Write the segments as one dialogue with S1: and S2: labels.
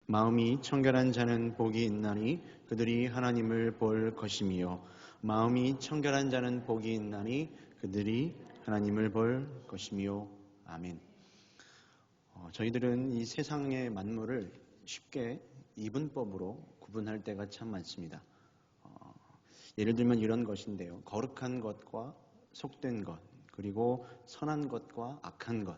S1: 마음이 청결한 자는 복이 있나니 그들이 하나님을 볼 것이며 마음이 청결한 자는 복이 있나니 그들이 하나님을 볼 것이며 아멘. 저희들은 이 세상의 만물을 쉽게 이분법으로 구분할 때가 참 많습니다. 예를 들면 이런 것인데요. 거룩한 것과 속된 것, 그리고 선한 것과 악한 것,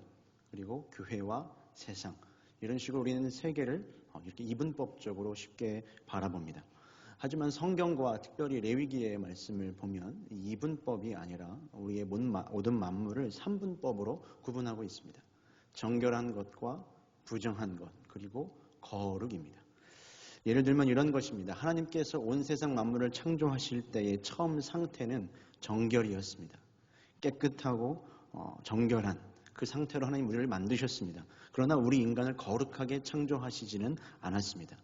S1: 그리고 교회와 세상, 이런 식으로 우리는 세계를 이렇게 이분법적으로 쉽게 바라봅니다. 하지만 성경과 특별히 레위기의 말씀을 보면 이 이분법이 아니라 우리의 모든 만물을 삼분법으로 구분하고 있습니다. 정결한 것과 부정한 것, 그리고 거룩입니다. 예를 들면 이런 것입니다. 하나님께서 온 세상 만물을 창조하실 때의 처음 상태는 정결이었습니다. 깨끗하고 정결한 그 상태로 하나님 우리를 만드셨습니다. 그러나 우리 인간을 거룩하게 창조하시지는 않았습니다.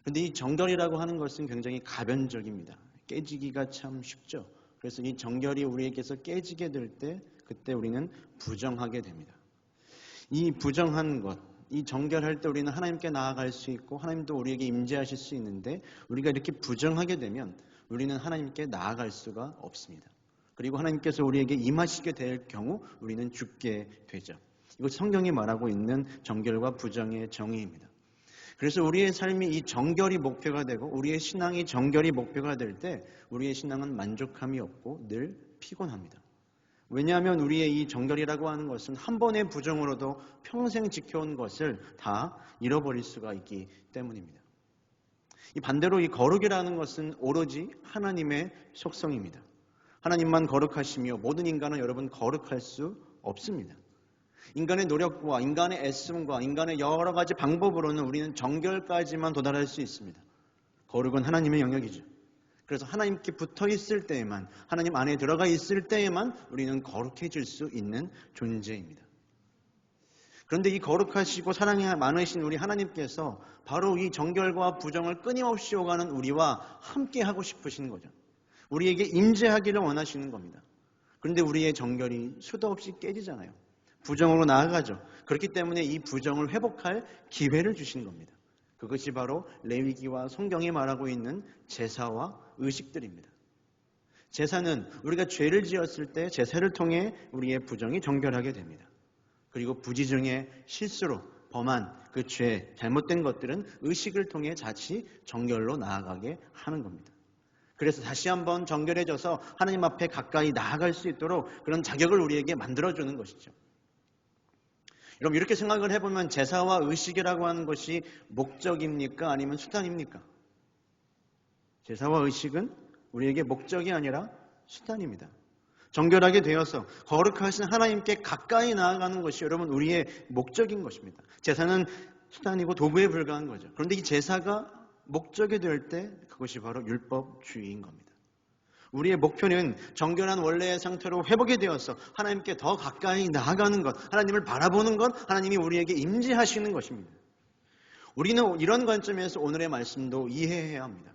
S1: 그런데 이 정결이라고 하는 것은 굉장히 가변적입니다. 깨지기가 참 쉽죠. 그래서 이 정결이 우리에게서 깨지게 될 때 그때 우리는 부정하게 됩니다. 이 부정한 것, 이 정결할 때 우리는 하나님께 나아갈 수 있고 하나님도 우리에게 임재하실 수 있는데 우리가 이렇게 부정하게 되면 우리는 하나님께 나아갈 수가 없습니다. 그리고 하나님께서 우리에게 임하시게 될 경우 우리는 죽게 되죠. 이것 성경이 말하고 있는 정결과 부정의 정의입니다. 그래서 우리의 삶이 이 정결이 목표가 되고 우리의 신앙이 정결이 목표가 될 때 우리의 신앙은 만족함이 없고 늘 피곤합니다. 왜냐하면 우리의 이 정결이라고 하는 것은 한 번의 부정으로도 평생 지켜온 것을 다 잃어버릴 수가 있기 때문입니다. 이 반대로 이 거룩이라는 것은 오로지 하나님의 속성입니다. 하나님만 거룩하시며 모든 인간은 여러분 거룩할 수 없습니다. 인간의 노력과 인간의 애씀과 인간의 여러 가지 방법으로는 우리는 정결까지만 도달할 수 있습니다. 거룩은 하나님의 영역이죠. 그래서 하나님께 붙어 있을 때에만, 하나님 안에 들어가 있을 때에만 우리는 거룩해질 수 있는 존재입니다. 그런데 이 거룩하시고 사랑이 많으신 우리 하나님께서 바로 이 정결과 부정을 끊임없이 오가는 우리와 함께 하고 싶으신 거죠. 우리에게 임재하기를 원하시는 겁니다. 그런데 우리의 정결이 수도 없이 깨지잖아요. 부정으로 나아가죠. 그렇기 때문에 이 부정을 회복할 기회를 주신 겁니다. 그것이 바로 레위기와 성경이 말하고 있는 제사와 의식들입니다. 제사는 우리가 죄를 지었을 때 제사를 통해 우리의 부정이 정결하게 됩니다. 그리고 부지중에 실수로 범한 그 죄, 잘못된 것들은 의식을 통해 자칫 정결로 나아가게 하는 겁니다. 그래서 다시 한번 정결해져서 하나님 앞에 가까이 나아갈 수 있도록 그런 자격을 우리에게 만들어주는 것이죠. 여러분 이렇게 생각을 해보면 제사와 의식이라고 하는 것이 목적입니까? 아니면 수단입니까? 제사와 의식은 우리에게 목적이 아니라 수단입니다. 정결하게 되어서 거룩하신 하나님께 가까이 나아가는 것이 여러분 우리의 목적인 것입니다. 제사는 수단이고 도구에 불과한 거죠. 그런데 이 제사가 목적이 될 때 그것이 바로 율법주의인 겁니다. 우리의 목표는 정결한 원래의 상태로 회복이 되어서 하나님께 더 가까이 나아가는 것, 하나님을 바라보는 것, 하나님이 우리에게 임재하시는 것입니다. 우리는 이런 관점에서 오늘의 말씀도 이해해야 합니다.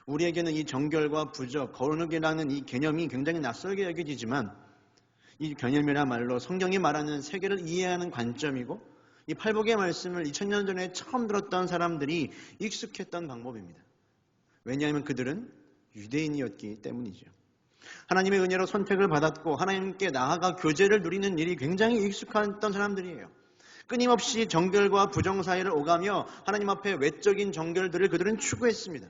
S1: 우리에게는 이 정결과 부적, 거룩이라는 이 개념이 굉장히 낯설게 여겨지지만 이 개념이란 말로 성경이 말하는 세계를 이해하는 관점이고 이 팔복의 말씀을 2000년 전에 처음 들었던 사람들이 익숙했던 방법입니다. 왜냐하면 그들은 유대인이었기 때문이죠. 하나님의 은혜로 선택을 받았고 하나님께 나아가 교제를 누리는 일이 굉장히 익숙했던 사람들이에요. 끊임없이 정결과 부정 사이를 오가며 하나님 앞에 외적인 정결들을 그들은 추구했습니다.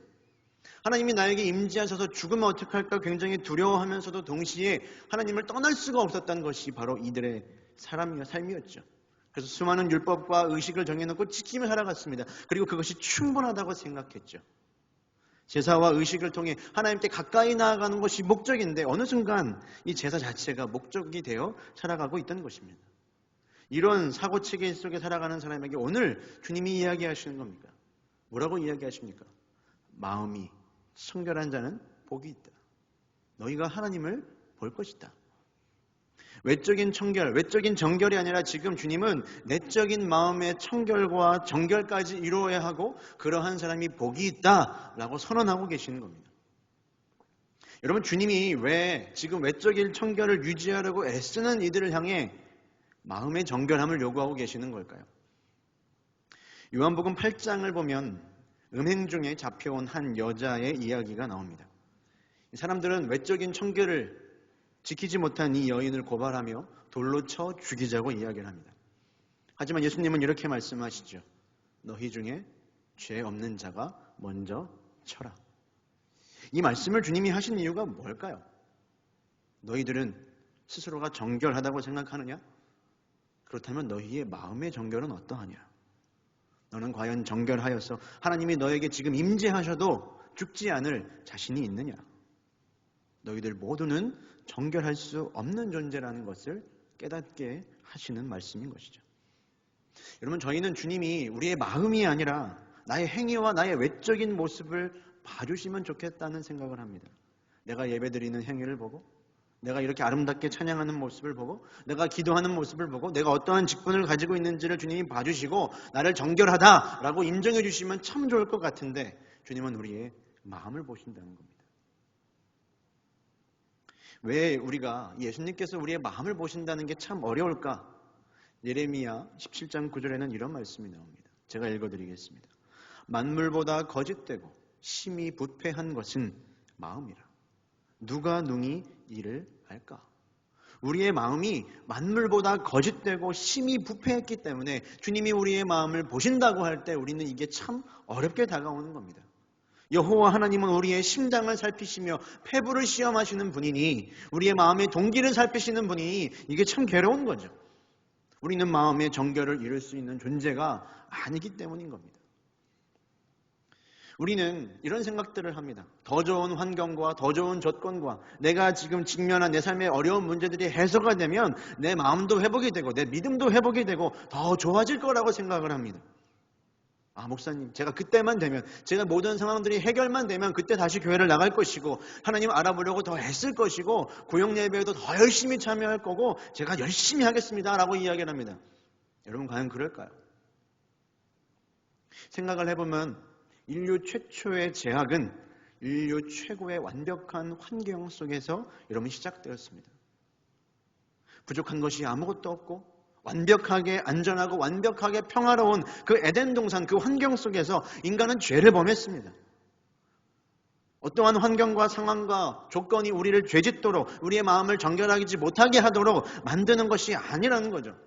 S1: 하나님이 나에게 임재하셔서 죽으면 어떡할까 굉장히 두려워하면서도 동시에 하나님을 떠날 수가 없었던 것이 바로 이들의 삶이었죠. 그래서 수많은 율법과 의식을 정해놓고 지키며 살아갔습니다. 그리고 그것이 충분하다고 생각했죠. 제사와 의식을 통해 하나님께 가까이 나아가는 것이 목적인데 어느 순간 이 제사 자체가 목적이 되어 살아가고 있던 것입니다. 이런 사고체계 속에 살아가는 사람에게 오늘 주님이 이야기하시는 겁니까? 뭐라고 이야기하십니까? 마음이 청결한 자는 복이 있다. 너희가 하나님을 볼 것이다. 외적인 청결, 외적인 정결이 아니라 지금 주님은 내적인 마음의 청결과 정결까지 이루어야 하고 그러한 사람이 복이 있다라고 선언하고 계시는 겁니다. 여러분 주님이 왜 지금 외적인 청결을 유지하려고 애쓰는 이들을 향해 마음의 정결함을 요구하고 계시는 걸까요? 요한복음 8장을 보면 음행 중에 잡혀온 한 여자의 이야기가 나옵니다. 사람들은 외적인 청결을 지키지 못한 이 여인을 고발하며 돌로 쳐 죽이자고 이야기를 합니다. 하지만 예수님은 이렇게 말씀하시죠. 너희 중에 죄 없는 자가 먼저 쳐라. 이 말씀을 주님이 하신 이유가 뭘까요? 너희들은 스스로가 정결하다고 생각하느냐? 그렇다면 너희의 마음의 정결은 어떠하냐? 너는 과연 정결하여서 하나님이 너에게 지금 임재하셔도 죽지 않을 자신이 있느냐? 너희들 모두는 정결할 수 없는 존재라는 것을 깨닫게 하시는 말씀인 것이죠. 여러분, 저희는 주님이 우리의 마음이 아니라 나의 행위와 나의 외적인 모습을 봐주시면 좋겠다는 생각을 합니다. 내가 예배드리는 행위를 보고, 내가 이렇게 아름답게 찬양하는 모습을 보고, 내가 기도하는 모습을 보고, 내가 어떠한 직분을 가지고 있는지를 주님이 봐주시고 나를 정결하다라고 인정해 주시면 참 좋을 것 같은데, 주님은 우리의 마음을 보신다는 겁니다. 왜 우리가 예수님께서 우리의 마음을 보신다는 게 참 어려울까? 예레미야 17장 9절에는 이런 말씀이 나옵니다. 제가 읽어드리겠습니다. 만물보다 거짓되고 심히 부패한 것은 마음이라. 누가 능히 이를 알까? 우리의 마음이 만물보다 거짓되고 심히 부패했기 때문에 주님이 우리의 마음을 보신다고 할 때 우리는 이게 참 어렵게 다가오는 겁니다. 여호와 하나님은 우리의 심장을 살피시며 폐부를 시험하시는 분이니, 우리의 마음의 동기를 살피시는 분이니 이게 참 괴로운 거죠. 우리는 마음의 정결을 이룰 수 있는 존재가 아니기 때문인 겁니다. 우리는 이런 생각들을 합니다. 더 좋은 환경과 더 좋은 조건과 내가 지금 직면한 내 삶의 어려운 문제들이 해소가 되면 내 마음도 회복이 되고 내 믿음도 회복이 되고 더 좋아질 거라고 생각을 합니다. 목사님, 제가 그때만 되면, 제가 모든 상황들이 해결만 되면 그때 다시 교회를 나갈 것이고 하나님 알아보려고 더 애쓸 것이고 구역 예배에도 더 열심히 참여할 거고 제가 열심히 하겠습니다 라고 이야기를 합니다. 여러분, 과연 그럴까요? 생각을 해보면 인류 최초의 제약은 인류 최고의 완벽한 환경 속에서 여러분 시작되었습니다. 부족한 것이 아무것도 없고 완벽하게 안전하고 완벽하게 평화로운 그 에덴 동산, 그 환경 속에서 인간은 죄를 범했습니다. 어떠한 환경과 상황과 조건이 우리를 죄짓도록, 우리의 마음을 정결하지 못하게 하도록 만드는 것이 아니라는 거죠.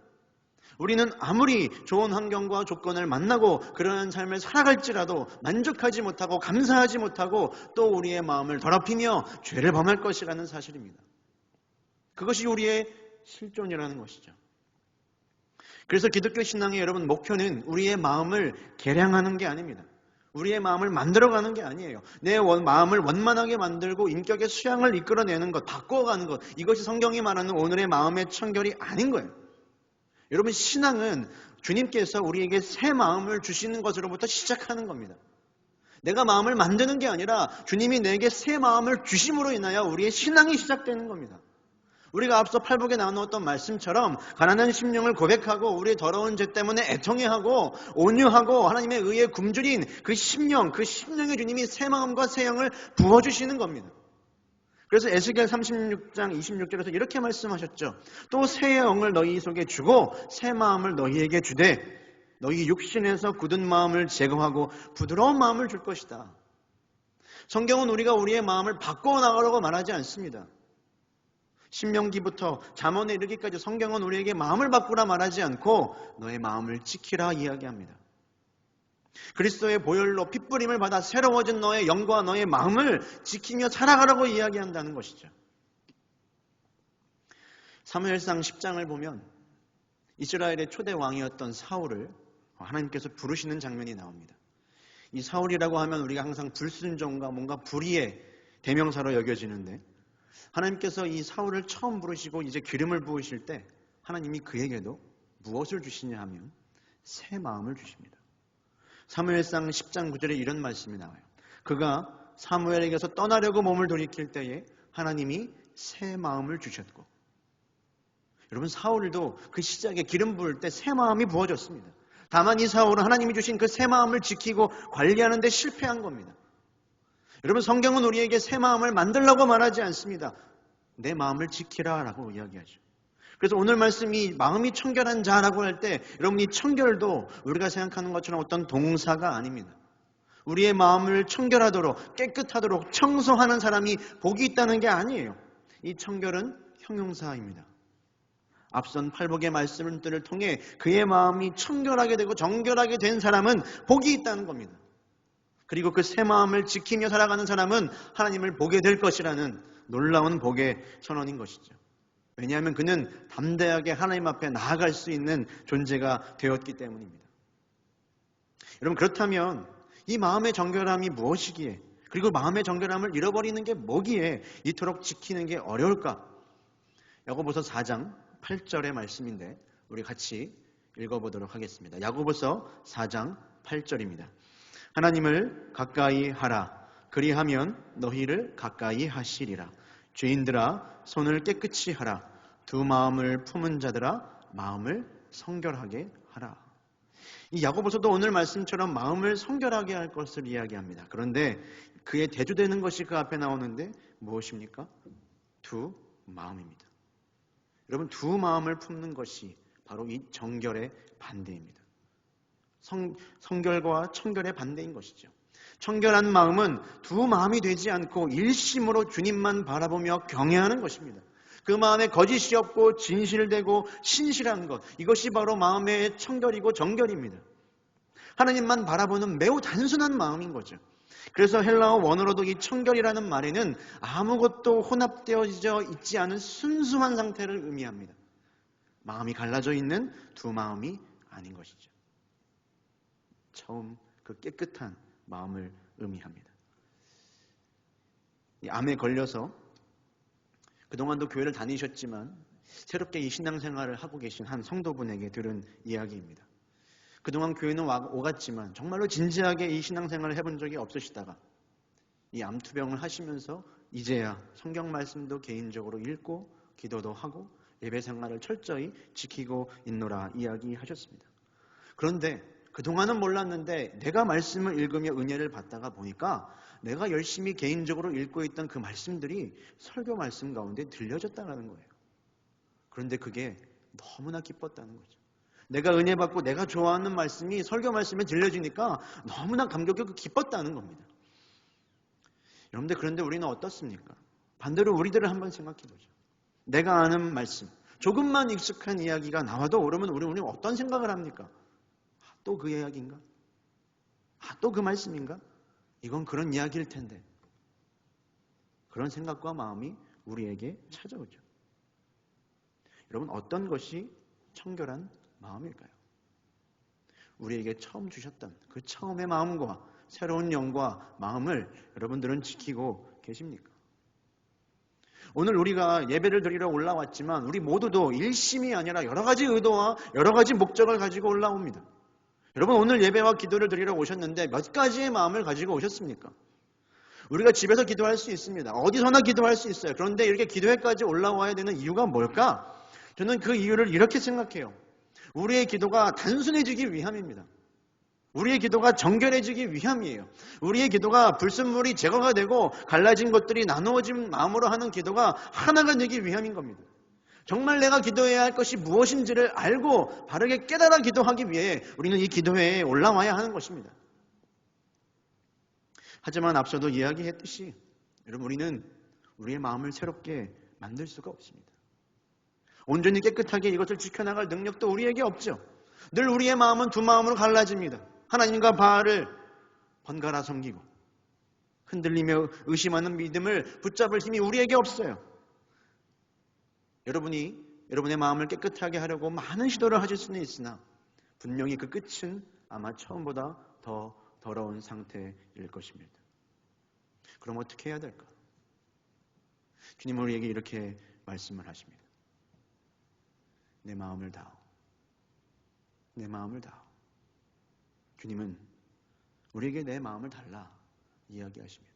S1: 우리는 아무리 좋은 환경과 조건을 만나고 그러한 삶을 살아갈지라도 만족하지 못하고 감사하지 못하고 또 우리의 마음을 더럽히며 죄를 범할 것이라는 사실입니다. 그것이 우리의 실존이라는 것이죠. 그래서 기독교 신앙의 여러분 목표는 우리의 마음을 개량하는 게 아닙니다. 우리의 마음을 만들어가는 게 아니에요. 내 마음을 원만하게 만들고 인격의 수양을 이끌어내는 것, 바꿔가는 것, 이것이 성경이 말하는 오늘의 마음의 청결이 아닌 거예요. 여러분, 신앙은 주님께서 우리에게 새 마음을 주시는 것으로부터 시작하는 겁니다. 내가 마음을 만드는 게 아니라 주님이 내게 새 마음을 주심으로 인하여 우리의 신앙이 시작되는 겁니다. 우리가 앞서 팔복에 나누었던 말씀처럼 가난한 심령을 고백하고 우리의 더러운 죄 때문에 애통해하고 온유하고 하나님의 의에 굶주린 그 심령에 주님이 새 마음과 새 영을 부어주시는 겁니다. 그래서 에스겔 36장 26절에서 이렇게 말씀하셨죠. 또 새 영을 너희 속에 주고 새 마음을 너희에게 주되 너희 육신에서 굳은 마음을 제거하고 부드러운 마음을 줄 것이다. 성경은 우리가 우리의 마음을 바꿔 나가려고 말하지 않습니다. 신명기부터 잠언에 이르기까지 성경은 우리에게 마음을 바꾸라 말하지 않고 너의 마음을 지키라 이야기합니다. 그리스도의 보혈로 핏부림을 받아 새로워진 너의 영과 너의 마음을 지키며 살아가라고 이야기한다는 것이죠. 사무엘상 10장을 보면 이스라엘의 초대 왕이었던 사울을 하나님께서 부르시는 장면이 나옵니다. 이 사울이라고 하면 우리가 항상 불순종과 뭔가 불의의 대명사로 여겨지는데, 하나님께서 이 사울을 처음 부르시고 이제 기름을 부으실 때 하나님이 그에게도 무엇을 주시냐 하면 새 마음을 주십니다. 사무엘상 10장 9절에 이런 말씀이 나와요. 그가 사무엘에게서 떠나려고 몸을 돌이킬 때에 하나님이 새 마음을 주셨고, 여러분, 사울도 그 시작에 기름 부을 때 새 마음이 부어졌습니다. 다만 이 사울은 하나님이 주신 그 새 마음을 지키고 관리하는 데 실패한 겁니다. 여러분, 성경은 우리에게 새 마음을 만들라고 말하지 않습니다. 내 마음을 지키라 라고 이야기하죠. 그래서 오늘 말씀이 마음이 청결한 자라고 할 때 여러분, 이 청결도 우리가 생각하는 것처럼 어떤 동사가 아닙니다. 우리의 마음을 청결하도록 깨끗하도록 청소하는 사람이 복이 있다는 게 아니에요. 이 청결은 형용사입니다. 앞선 팔복의 말씀들을 통해 그의 마음이 청결하게 되고 정결하게 된 사람은 복이 있다는 겁니다. 그리고 그 새 마음을 지키며 살아가는 사람은 하나님을 보게 될 것이라는 놀라운 복의 선언인 것이죠. 왜냐하면 그는 담대하게 하나님 앞에 나아갈 수 있는 존재가 되었기 때문입니다. 여러분, 그렇다면 이 마음의 정결함이 무엇이기에, 그리고 마음의 정결함을 잃어버리는 게 뭐기에 이토록 지키는 게 어려울까? 야고보서 4장 8절의 말씀인데 우리 같이 읽어보도록 하겠습니다. 야고보서 4장 8절입니다. 하나님을 가까이 하라. 그리하면 너희를 가까이 하시리라. 죄인들아, 손을 깨끗이 하라. 두 마음을 품은 자들아, 마음을 성결하게 하라. 이 야고보서도 오늘 말씀처럼 마음을 성결하게 할 것을 이야기합니다. 그런데 그에 대조되는 것이 그 앞에 나오는데 무엇입니까? 두 마음입니다. 여러분, 두 마음을 품는 것이 바로 이 정결의 반대입니다. 성결과 청결의 반대인 것이죠. 청결한 마음은 두 마음이 되지 않고 일심으로 주님만 바라보며 경외하는 것입니다. 그 마음에 거짓이 없고 진실되고 신실한 것, 이것이 바로 마음의 청결이고 정결입니다. 하나님만 바라보는 매우 단순한 마음인 거죠. 그래서 헬라어 원어로도 이 청결이라는 말에는 아무것도 혼합되어져 있지 않은 순수한 상태를 의미합니다. 마음이 갈라져 있는 두 마음이 아닌 것이죠. 처음 그 깨끗한 마음을 의미합니다. 이 암에 걸려서 그동안도 교회를 다니셨지만 새롭게 이 신앙생활을 하고 계신 한 성도분에게 들은 이야기입니다. 그동안 교회는 오갔지만 정말로 진지하게 이 신앙생활을 해본 적이 없으시다가 이 암투병을 하시면서 이제야 성경 말씀도 개인적으로 읽고 기도도 하고 예배 생활을 철저히 지키고 있노라 이야기하셨습니다. 그런데 그동안은 몰랐는데 내가 말씀을 읽으며 은혜를 받다가 보니까 내가 열심히 개인적으로 읽고 있던 그 말씀들이 설교 말씀 가운데 들려졌다는 거예요. 그런데 그게 너무나 기뻤다는 거죠. 내가 은혜 받고 내가 좋아하는 말씀이 설교 말씀에 들려지니까 너무나 감격하고 기뻤다는 겁니다. 여러분들, 그런데 우리는 어떻습니까? 반대로 우리들을 한번 생각해 보죠. 내가 아는 말씀, 조금만 익숙한 이야기가 나와도 그러면 우리는 어떤 생각을 합니까? 또 그 이야기인가? 또 그 말씀인가? 이건 그런 이야기일 텐데. 그런 생각과 마음이 우리에게 찾아오죠. 여러분, 어떤 것이 청결한 마음일까요? 우리에게 처음 주셨던 그 처음의 마음과 새로운 영과 마음을 여러분들은 지키고 계십니까? 오늘 우리가 예배를 드리러 올라왔지만 우리 모두도 일심이 아니라 여러 가지 의도와 여러 가지 목적을 가지고 올라옵니다. 여러분, 오늘 예배와 기도를 드리러 오셨는데 몇 가지의 마음을 가지고 오셨습니까? 우리가 집에서 기도할 수 있습니다. 어디서나 기도할 수 있어요. 그런데 이렇게 기도회까지 올라와야 되는 이유가 뭘까? 저는 그 이유를 이렇게 생각해요. 우리의 기도가 단순해지기 위함입니다. 우리의 기도가 정결해지기 위함이에요. 우리의 기도가 불순물이 제거가 되고 갈라진 것들이 나누어진 마음으로 하는 기도가 하나가 되기 위함인 겁니다. 정말 내가 기도해야 할 것이 무엇인지를 알고 바르게 깨달아 기도하기 위해 우리는 이 기도회에 올라와야 하는 것입니다. 하지만 앞서도 이야기했듯이 여러분, 우리는 우리의 마음을 새롭게 만들 수가 없습니다. 온전히 깨끗하게 이것을 지켜나갈 능력도 우리에게 없죠. 늘 우리의 마음은 두 마음으로 갈라집니다. 하나님과 바알을 번갈아 섬기고 흔들리며 의심하는 믿음을 붙잡을 힘이 우리에게 없어요. 여러분이 여러분의 마음을 깨끗하게 하려고 많은 시도를 하실 수는 있으나 분명히 그 끝은 아마 처음보다 더 더러운 상태일 것입니다. 그럼 어떻게 해야 될까? 주님은 우리에게 이렇게 말씀을 하십니다. 내 마음을 다오. 내 마음을 다오. 주님은 우리에게 내 마음을 달라 이야기하십니다.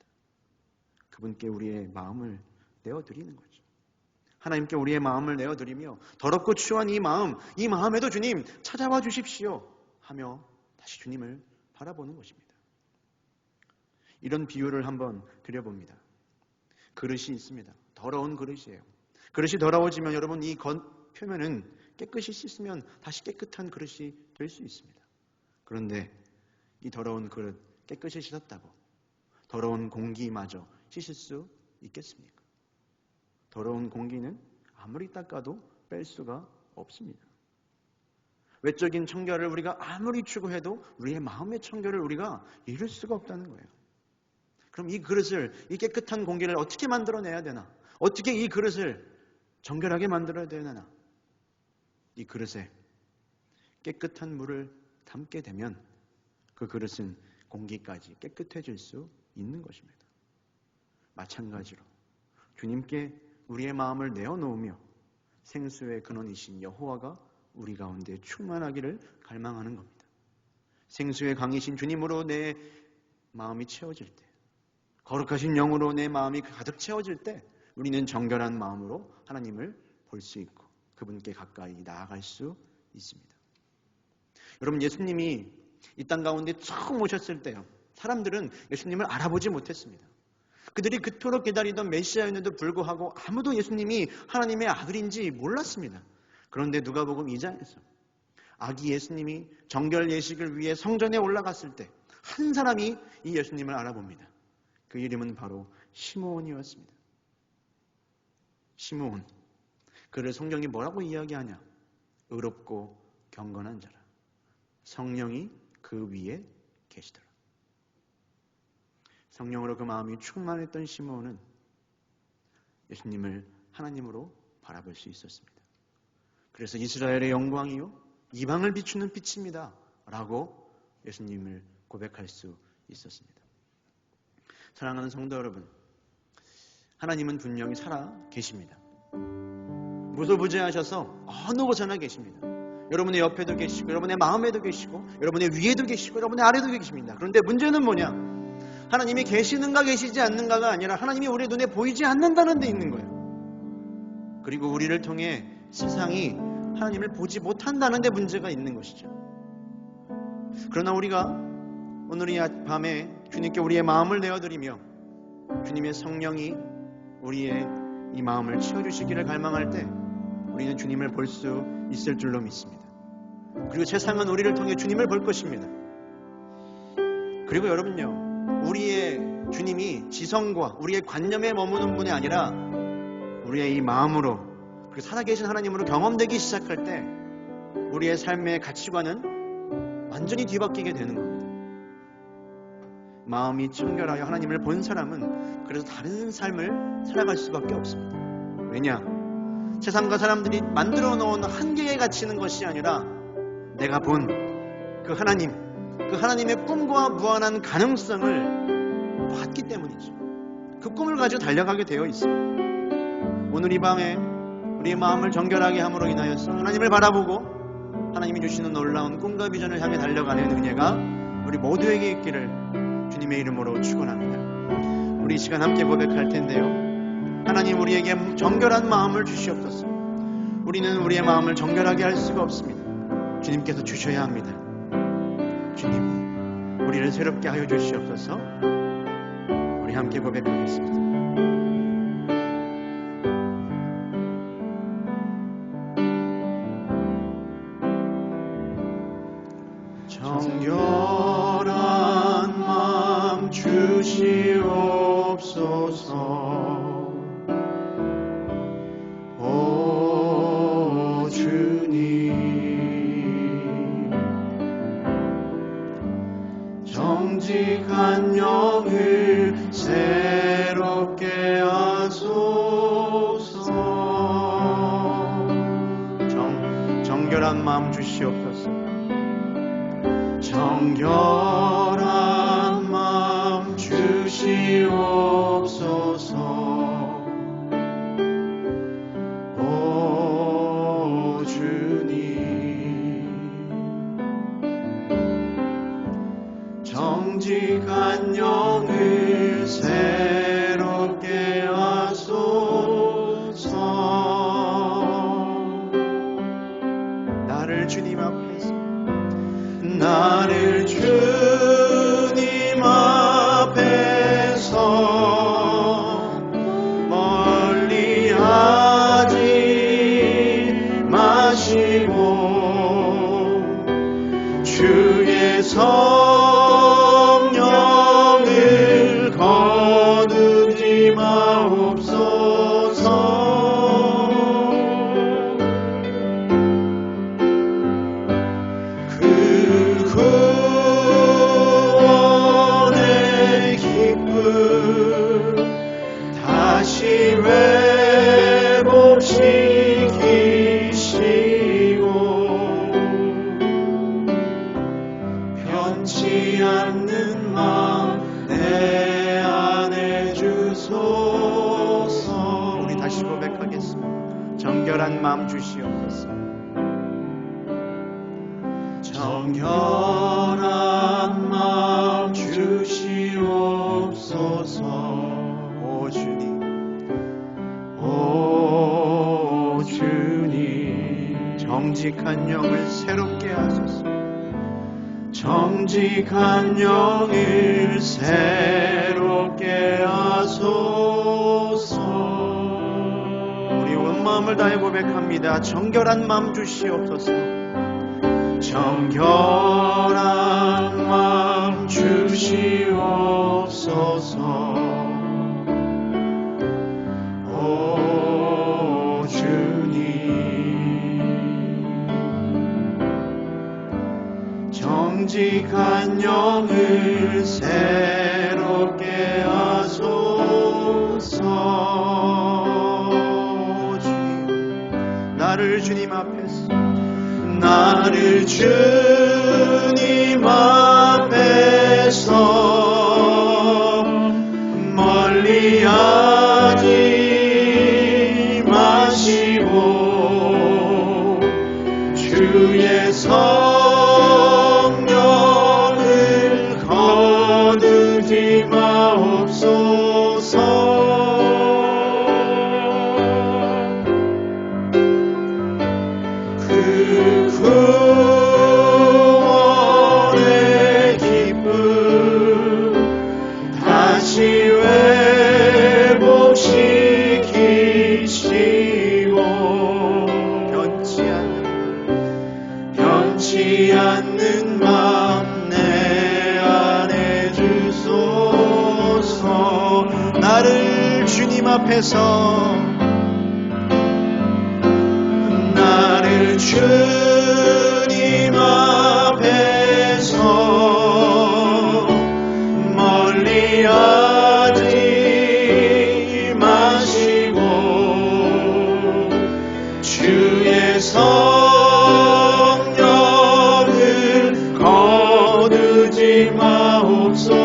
S1: 그분께 우리의 마음을 내어드리는 거죠. 하나님께 우리의 마음을 내어드리며 더럽고 추한 이 마음에도 주님 찾아와 주십시오 하며 다시 주님을 바라보는 것입니다. 이런 비유를 한번 드려봅니다. 그릇이 있습니다. 더러운 그릇이에요. 그릇이 더러워지면 여러분 이 표면은 깨끗이 씻으면 다시 깨끗한 그릇이 될 수 있습니다. 그런데 이 더러운 그릇 깨끗이 씻었다고 더러운 공기마저 씻을 수 있겠습니까? 더러운 공기는 아무리 닦아도 뺄 수가 없습니다. 외적인 청결을 우리가 아무리 추구해도 우리의 마음의 청결을 우리가 이룰 수가 없다는 거예요. 그럼 이 그릇을, 이 깨끗한 공기를 어떻게 만들어내야 되나? 어떻게 이 그릇을 정결하게 만들어야 되나? 이 그릇에 깨끗한 물을 담게 되면 그 그릇은 공기까지 깨끗해질 수 있는 것입니다. 마찬가지로 주님께 우리의 마음을 내어놓으며 생수의 근원이신 여호와가 우리 가운데 충만하기를 갈망하는 겁니다. 생수의 강이신 주님으로 내 마음이 채워질 때, 거룩하신 영으로 내 마음이 가득 채워질 때 우리는 정결한 마음으로 하나님을 볼 수 있고 그분께 가까이 나아갈 수 있습니다. 여러분, 예수님이 이 땅 가운데 처음 오셨을 때요, 사람들은 예수님을 알아보지 못했습니다. 그들이 그토록 기다리던 메시아였는데도 불구하고 아무도 예수님이 하나님의 아들인지 몰랐습니다. 그런데 누가복음 2장에서 아기 예수님이 정결 예식을 위해 성전에 올라갔을 때 한 사람이 이 예수님을 알아봅니다. 그 이름은 바로 시므온이었습니다. 시므온. 그를 성경이 뭐라고 이야기하냐? 의롭고 경건한 자라. 성령이 그 위에 계시더라. 성령으로 그 마음이 충만했던 시므온은 예수님을 하나님으로 바라볼 수 있었습니다. 그래서 이스라엘의 영광이요 이방을 비추는 빛입니다 라고 예수님을 고백할 수 있었습니다. 사랑하는 성도 여러분, 하나님은 분명히 살아 계십니다. 무소부재하셔서 어느 곳에나 계십니다. 여러분의 옆에도 계시고 여러분의 마음에도 계시고 여러분의 위에도 계시고 여러분의 아래도 계십니다. 그런데 문제는 뭐냐? 하나님이 계시는가 계시지 않는가가 아니라 하나님이 우리의 눈에 보이지 않는다는 데 있는 거예요. 그리고 우리를 통해 세상이 하나님을 보지 못한다는 데 문제가 있는 것이죠. 그러나 우리가 오늘 이 밤에 주님께 우리의 마음을 내어드리며 주님의 성령이 우리의 이 마음을 채워주시기를 갈망할 때 우리는 주님을 볼 수 있을 줄로 믿습니다. 그리고 세상은 우리를 통해 주님을 볼 것입니다. 그리고 여러분요, 우리의 주님이 지성과 우리의 관념에 머무는 분이 아니라 우리의 이 마음으로 그리고 살아계신 하나님으로 경험되기 시작할 때 우리의 삶의 가치관은 완전히 뒤바뀌게 되는 겁니다. 마음이 청결하여 하나님을 본 사람은 그래서 다른 삶을 살아갈 수밖에 없습니다. 왜냐? 세상과 사람들이 만들어 놓은 한계에 갇히는 것이 아니라 내가 본 그 하나님, 그 하나님의 꿈과 무한한 가능성을 봤기 때문이죠. 그 꿈을 가지고 달려가게 되어 있습니다. 오늘 이 밤에 우리의 마음을 정결하게 함으로 인하여서 하나님을 바라보고 하나님이 주시는 놀라운 꿈과 비전을 향해 달려가는 은혜가 우리 모두에게 있기를 주님의 이름으로 축원합니다. 우리 이 시간 함께 고백할 텐데요, 하나님 우리에게 정결한 마음을 주시옵소서. 우리는 우리의 마음을 정결하게 할 수가 없습니다. 주님께서 주셔야 합니다. 주님, 우리를 새롭게 하여 주시옵소서. 우리 함께 고백하겠습니다. 정결한 마음 주시옵소서. 오 주님, 정직한 영을 새롭게 하소서. 정결한 마음 주시옵소서. 정결한 마음 주시옵소서. 오 주님, 정직한 영을 새롭게 하소서. 나를 주님 앞에서, 나를 주님 앞에서 멀리하지 않는 마음 내 안에 주소서. 우리 다시 고백하겠습니다. 정결한 마음 주시옵소서. 정결한 마음 주시옵소서. 오 주님, 오 주님, 정직한 영을 새롭게 하소서. 정직한 영을 새롭게 하소서. 우리 온 마음을 다해 고백합니다. 정결한 마음 주시옵소서. 정결한 마음 주시옵소서. 오 주님, 정직한 영을 새롭게 하소서. 주님, 나를 주님 앞에서, 나를 주님 앞에서 멀리하지 마시고 주의 성령을 거두지 마옵소서. 구원의 기쁨 다시 회복시키시고 변치 않는 마음 내 안에 주소서. 나를 주님 앞에서, 나를 주님 앞에서 멀리하지 마시고 주의 성령을 거두지 마옵소서.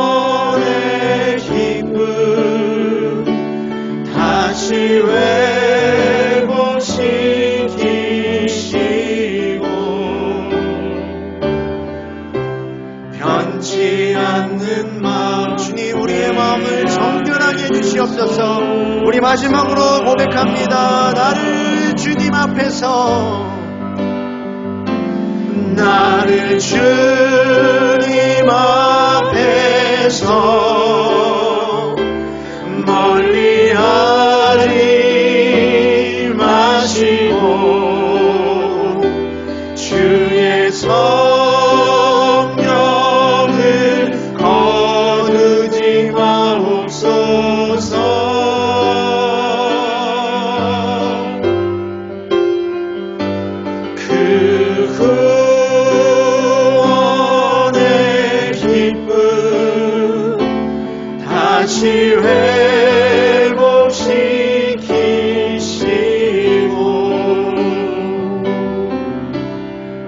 S1: 구원의 기쁨 다시 회복시키시고 변치 않는 마음. 주님, 우리의 마음을 정결하게 해주시옵소서. 우리 마지막으로 고백합니다. 나를 주님 앞에서, 나를 주님 앞에서 멀리하지 마시고 주의 성령을 거두지 마옵소서. 구원의 기쁨 다시 회복시키시고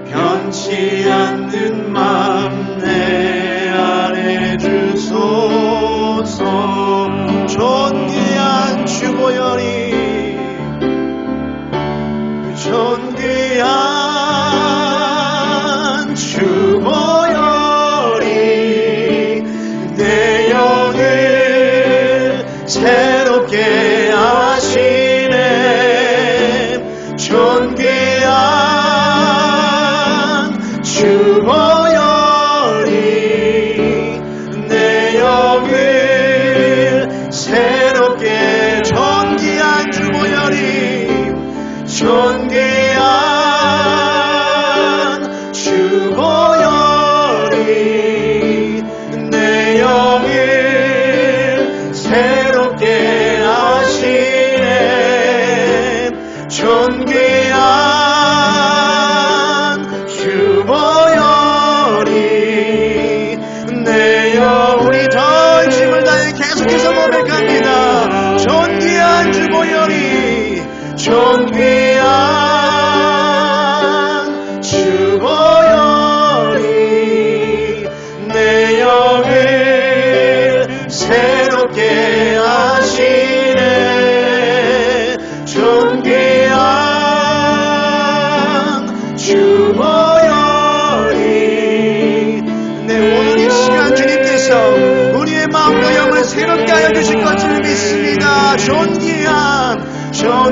S1: 변치 않는 마음 내 안에 주소서. 존귀한 주보혈이, 존귀한 주보혈이 내 영을 새롭게 하시네. 존귀한 주보혈이 내 영을 새롭게, 존귀한 주보혈이, 존귀한 주보혈이 내 영을 새롭게 하시네. 존귀한 주보혈이 내 영. 우리 더 힘을 다해 계속해서 고백합니다. 존귀한 주보혈이 존귀한 주보혈이 오늘 이 시간 주님께서 우리의 마음과 영을 새롭게 하여 주실 것을 믿습니다. 존귀한 주보혈이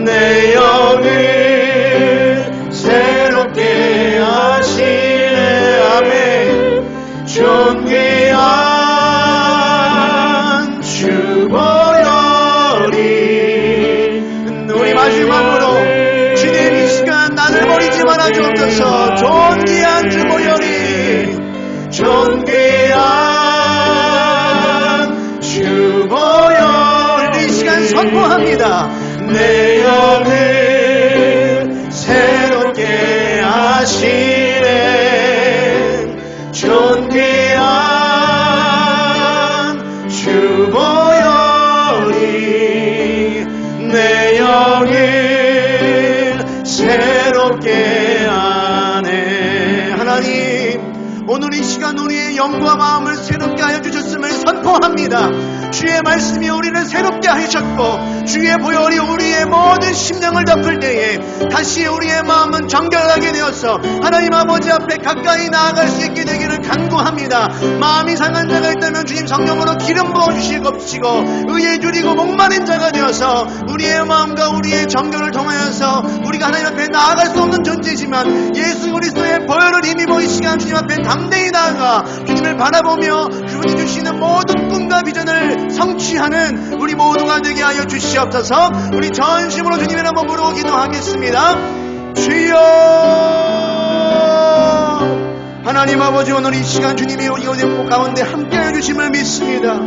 S1: 내 영을 새롭게 하시네. 아멘. 존귀한 주보혈이 우리 마지막으로 주님 이 시간 나를 버리지 말아 주옵소서. 존귀한 주보혈이 존귀한 주보혈 이 시간 선포합니다. 내 영을 새롭게 하시네. 존귀한 주보혈이 내 영을 새롭게 하네. 하나님 오늘 이 시간 우리의 영과 마음을 새롭게 하여 주셨음을 선포합니다. 주의 말씀이 우리를 새롭게 하셨고 주의 보혈이 우리의 모든 심령을 덮을 때에 다시 우리의 마음은 정결하게 되어서 하나님 아버지 앞에 가까이 나아갈 수 있게 되기를 간구합니다. 마음이 상한 자가 있다면 주님 성령으로 기름 부어주시고 의에 줄이고 목마른 자가 되어서 우리의 마음과 우리의 정결을 통하여서 우리가 하나님 앞에 나아갈 수 없는 존재지만 예수 그리스도의 보혈을 힘입어 이 시간 주님 앞에 담대히 나아가 주님을 바라보며 그분이 주시는 모든 꿈과 비전을 성취하는 우리 모두가 되게 하여 주시옵소서. 우리 전심으로 주님의 이름으로 부르고 기도하겠습니다. 주여 하나님 아버지 오늘 이 시간 주님이 우리 가운데 함께해 주심을 믿습니다.